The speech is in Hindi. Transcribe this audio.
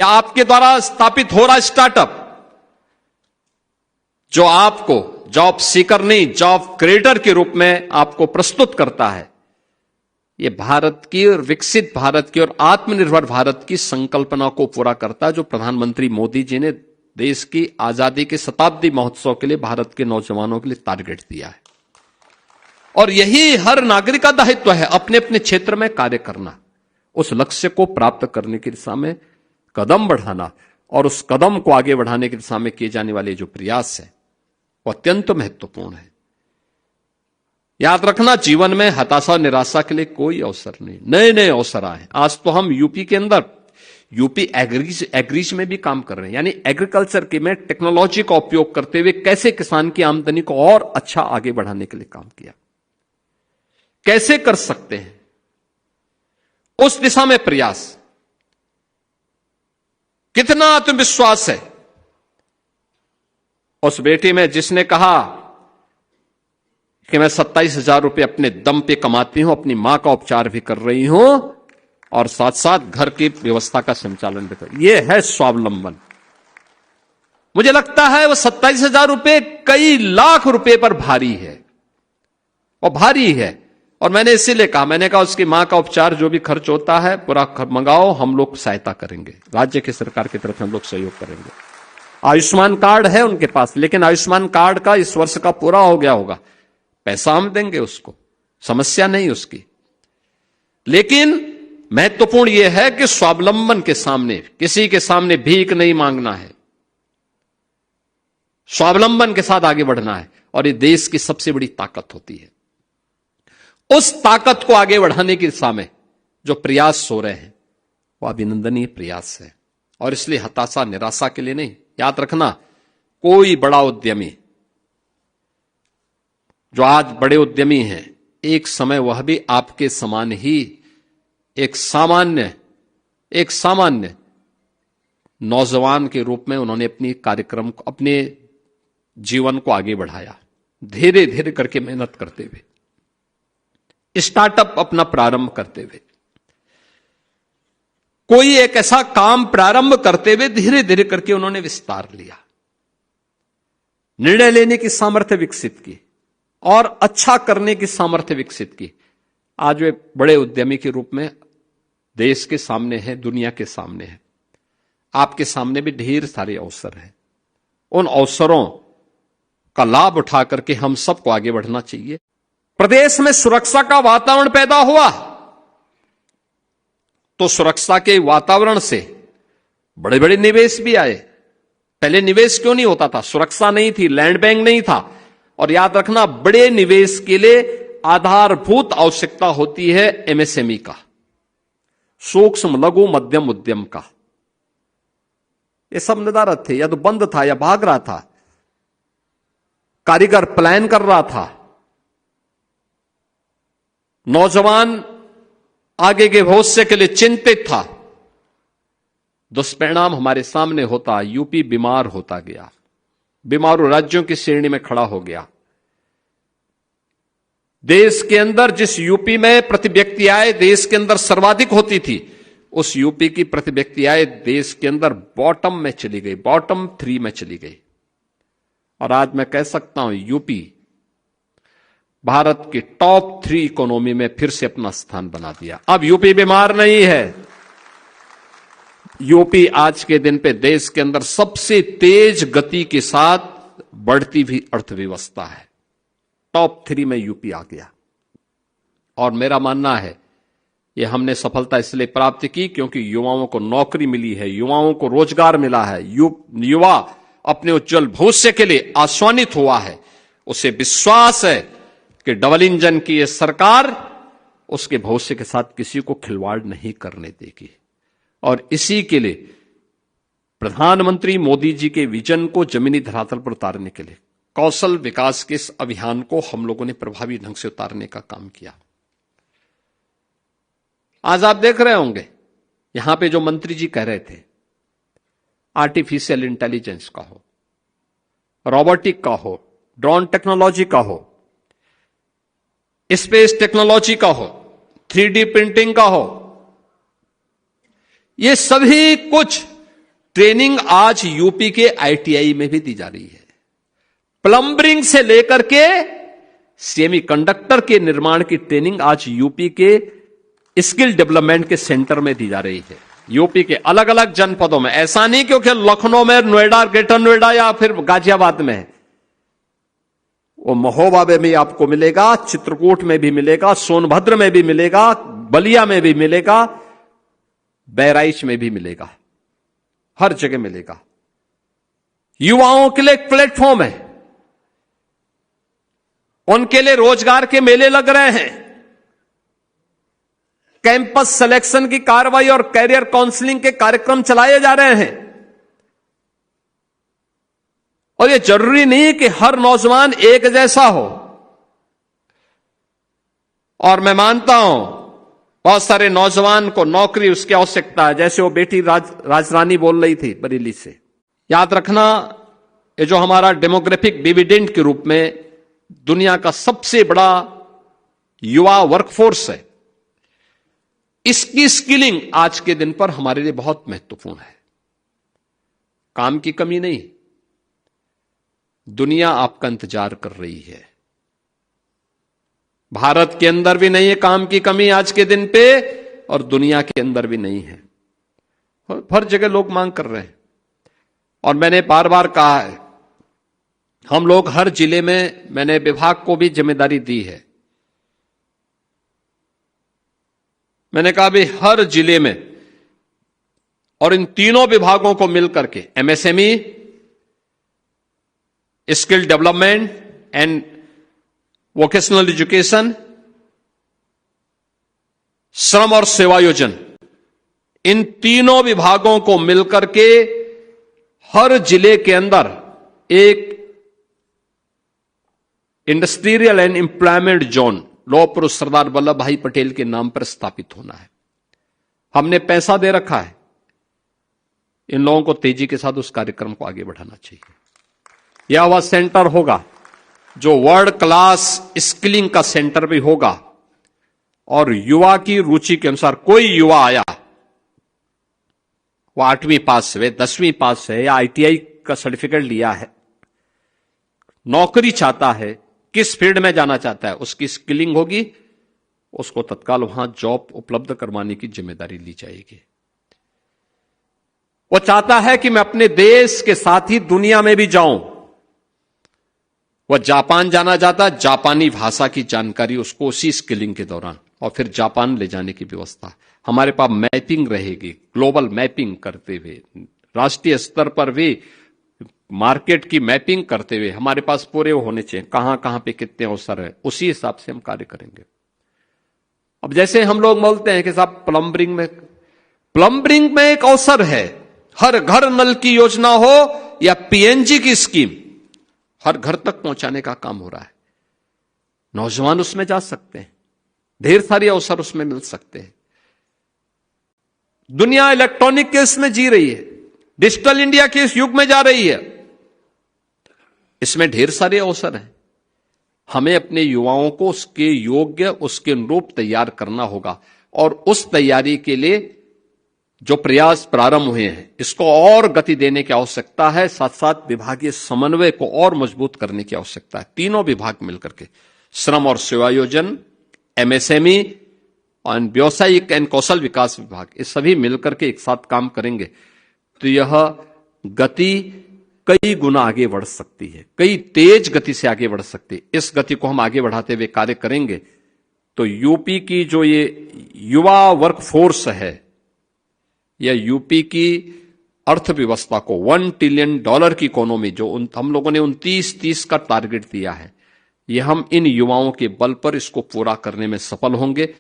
आपके द्वारा स्थापित हो रहा स्टार्टअप जो आपको जॉब सीकर नहीं, जॉब क्रिएटर के रूप में आपको प्रस्तुत करता है, यह भारत की और विकसित भारत की और आत्मनिर्भर भारत की संकल्पना को पूरा करता है, जो प्रधानमंत्री मोदी जी ने देश की आजादी के शताब्दी महोत्सव के लिए भारत के नौजवानों के लिए टारगेट दिया है। और यही हर नागरिक का दायित्व है, अपने अपने क्षेत्र में कार्य करना, उस लक्ष्य को प्राप्त करने की दिशा में कदम बढ़ाना, और उस कदम को आगे बढ़ाने की दिशा में किए जाने वाले जो प्रयास है वो अत्यंत महत्वपूर्ण है। याद रखना, जीवन में हताशा निराशा के लिए कोई अवसर नहीं, नए नए अवसर आए। आज तो हम यूपी के अंदर यूपी एग्रीज में भी काम कर रहे हैं, यानी एग्रीकल्चर के में टेक्नोलॉजी का उपयोग करते हुए कैसे किसान की आमदनी को और अच्छा आगे बढ़ाने के लिए काम किया, कैसे कर सकते हैं, उस दिशा में प्रयास। कितना आत्मविश्वास है उस बेटी में जिसने कहा कि मैं 27,000 रुपए अपने दम पे कमाती हूं, अपनी मां का उपचार भी कर रही हूं और साथ साथ घर की व्यवस्था का संचालन भी कर। यह है स्वावलंबन। मुझे लगता है वो 27,000 रुपए कई लाख रुपए पर भारी है, और भारी है। और मैंने इसीलिए कहा, मैंने कहा उसकी मां का उपचार जो भी खर्च होता है पूरा मंगाओ, हम लोग सहायता करेंगे, राज्य की सरकार की तरफ से हम लोग सहयोग करेंगे। आयुष्मान कार्ड है उनके पास, लेकिन आयुष्मान कार्ड का इस वर्ष का पूरा हो गया होगा, पैसा हम देंगे उसको, समस्या नहीं उसकी। लेकिन महत्वपूर्ण यह है कि स्वावलंबन के सामने, किसी के सामने भीख नहीं मांगना है, स्वावलंबन के साथ आगे बढ़ना है, और ये देश की सबसे बड़ी ताकत होती है। उस ताकत को आगे बढ़ाने की दिशा में जो प्रयास हो रहे हैं वो अभिनंदनीय प्रयास है, और इसलिए हताशा निराशा के लिए नहीं। याद रखना, कोई बड़ा उद्यमी जो आज बड़े उद्यमी हैं, एक समय वह भी आपके समान ही एक सामान्य नौजवान के रूप में उन्होंने अपनी कार्यक्रम को, अपने जीवन को आगे बढ़ाया, धीरे धीरे करके मेहनत करते हुए, स्टार्टअप अपना प्रारंभ करते हुए, कोई एक ऐसा काम प्रारंभ करते हुए धीरे धीरे करके उन्होंने विस्तार लिया, निर्णय लेने की सामर्थ्य विकसित की और अच्छा करने की सामर्थ्य विकसित की। आज वे बड़े उद्यमी के रूप में देश के सामने है, दुनिया के सामने है। आपके सामने भी ढेर सारे अवसर हैं, उन अवसरों का लाभ उठा करके हम सबको आगे बढ़ना चाहिए। प्रदेश में सुरक्षा का वातावरण पैदा हुआ, तो सुरक्षा के वातावरण से बड़े बड़े निवेश भी आए। पहले निवेश क्यों नहीं होता था? सुरक्षा नहीं थी, लैंड बैंक नहीं था। और याद रखना, बड़े निवेश के लिए आधारभूत आवश्यकता होती है एमएसएमई का, सूक्ष्म लघु मध्यम उद्यम का। यह सब नदारत थे, या तो बंद था या भाग रहा था, कारीगर प्लान कर रहा था, नौजवान आगे के भविष्य के लिए चिंतित था। दुष्परिणाम हमारे सामने होता, यूपी बीमार होता गया, बीमारू राज्यों की श्रेणी में खड़ा हो गया। देश के अंदर जिस यूपी में प्रति व्यक्ति आय देश के अंदर सर्वाधिक होती थी, उस यूपी की प्रति व्यक्ति आय देश के अंदर बॉटम में चली गई, बॉटम 3 में चली गई। और आज मैं कह सकता हूं, यूपी भारत की टॉप 3 इकोनॉमी में फिर से अपना स्थान बना दिया। अब यूपी बीमार नहीं है, यूपी आज के दिन पे देश के अंदर सबसे तेज गति के साथ बढ़ती हुई अर्थव्यवस्था है। टॉप 3 में यूपी आ गया। और मेरा मानना है यह हमने सफलता इसलिए प्राप्त की क्योंकि युवाओं को नौकरी मिली है, युवाओं को रोजगार मिला है, युवा अपने उज्जवल भविष्य के लिए आश्वानित हुआ है। उसे विश्वास है कि डबल इंजन की यह सरकार उसके भविष्य के साथ किसी को खिलवाड़ नहीं करने देगी। और इसी के लिए प्रधानमंत्री मोदी जी के विजन को जमीनी धरातल पर उतारने के लिए कौशल विकास के इस अभियान को हम लोगों ने प्रभावी ढंग से उतारने का काम किया। आज आप देख रहे होंगे, यहां पे जो मंत्री जी कह रहे थे, आर्टिफिशियल इंटेलिजेंस का हो, रोबोटिक का हो, ड्रोन टेक्नोलॉजी का हो, स्पेस टेक्नोलॉजी का हो, 3D प्रिंटिंग का हो, ये सभी कुछ ट्रेनिंग आज यूपी के आईटीआई में भी दी जा रही है। प्लम्बरिंग से लेकर के सेमीकंडक्टर के निर्माण की ट्रेनिंग आज यूपी के स्किल डेवलपमेंट के सेंटर में दी जा रही है। यूपी के अलग अलग जनपदों में, ऐसा नहीं क्योंकि लखनऊ में, नोएडा, ग्रेटर नोएडा या फिर गाजियाबाद में है, वो महोबा में भी आपको मिलेगा, चित्रकूट में भी मिलेगा, सोनभद्र में भी मिलेगा, बलिया में भी मिलेगा, बहराइच में भी मिलेगा, हर जगह मिलेगा। युवाओं के लिए एक प्लेटफॉर्म है, उनके लिए रोजगार के मेले लग रहे हैं, कैंपस सिलेक्शन की कार्रवाई और कैरियर काउंसलिंग के कार्यक्रम चलाए जा रहे हैं। और यह जरूरी नहीं कि हर नौजवान एक जैसा हो। और मैं मानता हूं बहुत सारे नौजवान को नौकरी उसकी आवश्यकता है, जैसे वो बेटी राजरानी बोल रही थी बरेली से। याद रखना, ये जो हमारा डेमोग्राफिक डिविडेंड के रूप में दुनिया का सबसे बड़ा युवा वर्कफोर्स है, इसकी स्किलिंग आज के दिन पर हमारे लिए बहुत महत्वपूर्ण है। काम की कमी नहीं, दुनिया आपका इंतजार कर रही है। भारत के अंदर भी नहीं है काम की कमी आज के दिन पे, और दुनिया के अंदर भी नहीं है। हर जगह लोग मांग कर रहे हैं। और मैंने बार बार कहा है, हम लोग हर जिले में, मैंने विभाग को भी जिम्मेदारी दी है, मैंने कहा भी हर जिले में, और इन तीनों विभागों को मिलकर के MSME, skill development and vocational education, श्रम और सेवायोजन, इन तीनों विभागों को मिलकर के हर जिले के अंदर एक इंडस्ट्रियल एंड एम्प्लॉयमेंट जोन लौह पुरुष सरदार वल्लभ भाई पटेल के नाम पर स्थापित होना है। हमने पैसा दे रखा है, इन लोगों को तेजी के साथ उस कार्यक्रम को आगे बढ़ाना चाहिए। यह वह सेंटर होगा जो वर्ल्ड क्लास स्किलिंग का सेंटर भी होगा, और युवा की रुचि के अनुसार कोई युवा आया, वो 8वीं पास है, 10वीं पास है, या आईटीआई का सर्टिफिकेट लिया है, नौकरी चाहता है, किस फील्ड में जाना चाहता है, उसकी स्किलिंग होगी, उसको तत्काल वहां जॉब उपलब्ध करवाने की जिम्मेदारी ली जाएगी। वो चाहता है कि मैं अपने देश के साथ ही दुनिया में भी जाऊं, वह जापान जाना चाहता है, जापानी भाषा की जानकारी उसको उसी स्किलिंग के दौरान, और फिर जापान ले जाने की व्यवस्था। हमारे पास मैपिंग रहेगी, ग्लोबल मैपिंग करते हुए, राष्ट्रीय स्तर पर भी मार्केट की मैपिंग करते हुए हमारे पास पूरे होने चाहिए, कहां कहां पे कितने अवसर है, उसी हिसाब से हम कार्य करेंगे। अब जैसे हम लोग बोलते हैं कि साहब प्लम्बरिंग में एक अवसर है, हर घर नल की योजना हो या पीएनजी की स्कीम, हर घर तक पहुंचाने का काम हो रहा है। नौजवान उसमें जा सकते हैं, ढेर सारे अवसर उसमें मिल सकते हैं। दुनिया इलेक्ट्रॉनिक के इसमें जी रही है, डिजिटल इंडिया के इस युग में जा रही है, इसमें ढेर सारे अवसर हैं। हमें अपने युवाओं को उसके योग्य, उसके अनुरूप तैयार करना होगा, और उस तैयारी के लिए जो प्रयास प्रारंभ हुए हैं, इसको और गति देने की आवश्यकता है। साथ साथ विभागीय समन्वय को और मजबूत करने की आवश्यकता है। तीनों विभाग मिलकर के, श्रम और सेवायोजन, एमएसएमई और व्यावसायिक एवं कौशल विकास विभाग, ये सभी मिलकर के एक साथ काम करेंगे तो यह गति कई गुना आगे बढ़ सकती है, कई तेज गति से आगे बढ़ सकती है। इस गति को हम आगे बढ़ाते हुए कार्य करेंगे तो यूपी की जो ये युवा वर्कफोर्स है, यह यूपी की अर्थव्यवस्था को $1 ट्रिलियन की इकोनॉमी, जो हम लोगों ने 29-30 का टारगेट दिया है, यह हम इन युवाओं के बल पर इसको पूरा करने में सफल होंगे।